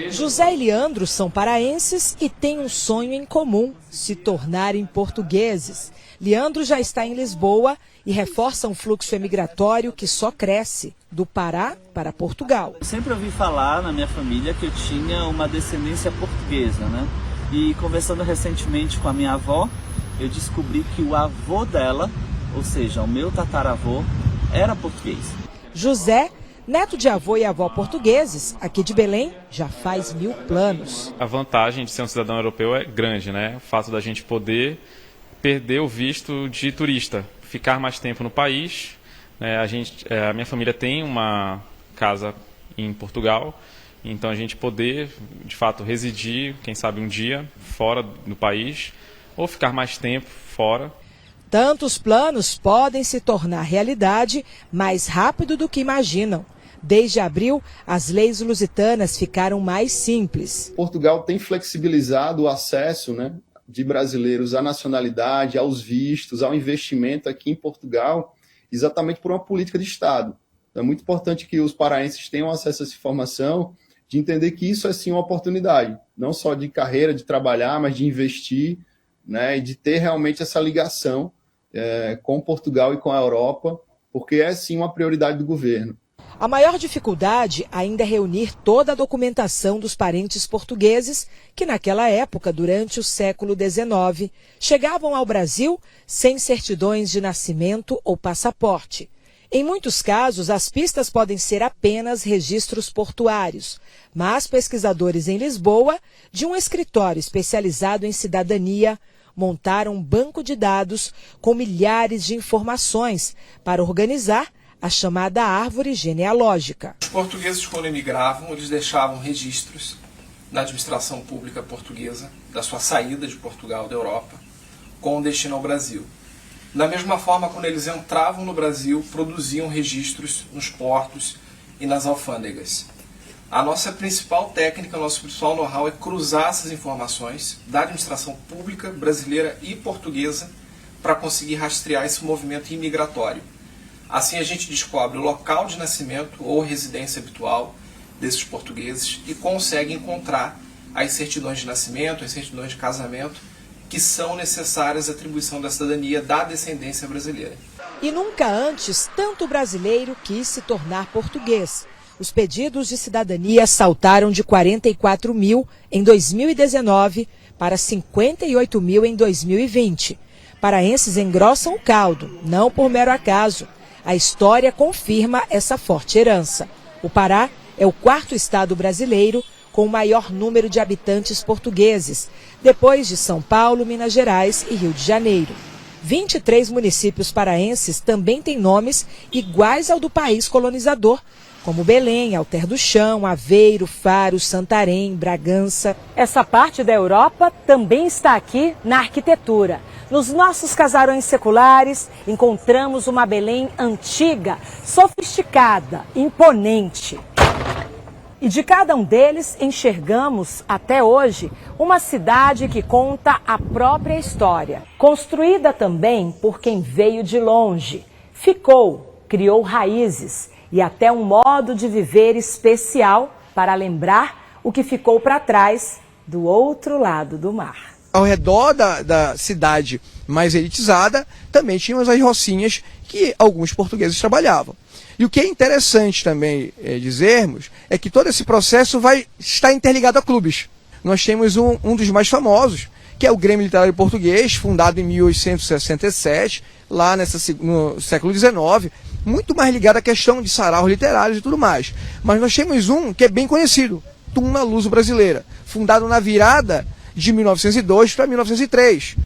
José e Leandro são paraenses e têm um sonho em comum: se tornarem portugueses. Leandro já está em Lisboa e reforça um fluxo emigratório que só cresce, do Pará para Portugal. Eu sempre ouvi falar na minha família que eu tinha uma descendência portuguesa, né? E conversando recentemente com a minha avó, eu descobri que o avô dela, ou seja, o meu tataravô, era português. José, neto de avô e avó portugueses, aqui de Belém, já faz 1000 planos. A vantagem de ser um cidadão europeu é grande, né? O fato da gente poder perder o visto de turista, ficar mais tempo no país, né? A minha família tem uma casa em Portugal, então a gente poder, de fato, residir, quem sabe um dia, fora do país, ou ficar mais tempo fora. Tantos planos podem se tornar realidade mais rápido do que imaginam. Desde abril, as leis lusitanas ficaram mais simples. Portugal tem flexibilizado o acesso, né, de brasileiros à nacionalidade, aos vistos, ao investimento aqui em Portugal, exatamente por uma política de Estado. É muito importante que os paraenses tenham acesso a essa informação, de entender que isso é sim uma oportunidade, não só de carreira, de trabalhar, mas de investir, né, e de ter realmente essa ligação com Portugal e com a Europa, porque é sim uma prioridade do governo. A maior dificuldade ainda é reunir toda a documentação dos parentes portugueses que naquela época, durante o século XIX, chegavam ao Brasil sem certidões de nascimento ou passaporte. Em muitos casos, as pistas podem ser apenas registros portuários, mas pesquisadores em Lisboa, de um escritório especializado em cidadania, montaram um banco de dados com milhares de informações para organizar a chamada árvore genealógica. Os portugueses, quando emigravam, eles deixavam registros na administração pública portuguesa da sua saída de Portugal, da Europa, com destino ao Brasil. Da mesma forma, quando eles entravam no Brasil, produziam registros nos portos e nas alfândegas. A nossa principal técnica, o nosso principal know-how é cruzar essas informações da administração pública brasileira e portuguesa para conseguir rastrear esse movimento imigratório. Assim a gente descobre o local de nascimento ou residência habitual desses portugueses e consegue encontrar as certidões de nascimento, as certidões de casamento que são necessárias à atribuição da cidadania da descendência brasileira. E nunca antes tanto brasileiro quis se tornar português. Os pedidos de cidadania saltaram de 44 mil em 2019 para 58 mil em 2020. Paraenses engrossam o caldo, não por mero acaso. A história confirma essa forte herança. O Pará é o 4º estado brasileiro com o maior número de habitantes portugueses, depois de São Paulo, Minas Gerais e Rio de Janeiro. 23 municípios paraenses também têm nomes iguais ao do país colonizador, como Belém, Alter do Chão, Aveiro, Faro, Santarém, Bragança. Essa parte da Europa também está aqui na arquitetura. Nos nossos casarões seculares, encontramos uma Belém antiga, sofisticada, imponente. E de cada um deles enxergamos, até hoje, uma cidade que conta a própria história. Construída também por quem veio de longe. Ficou, criou raízes e até um modo de viver especial para lembrar o que ficou para trás do outro lado do mar. Ao redor da cidade mais elitizada, também tínhamos as rocinhas que alguns portugueses trabalhavam. E o que é interessante também dizermos é que todo esse processo vai estar interligado a clubes. Nós temos um dos mais famosos, que é o Grêmio Literário Português, fundado em 1867, lá no século XIX, muito mais ligado à questão de sarau literários e tudo mais. Mas nós temos um que é bem conhecido, Turma Luso Brasileira, fundado na virada de 1902 para 1903.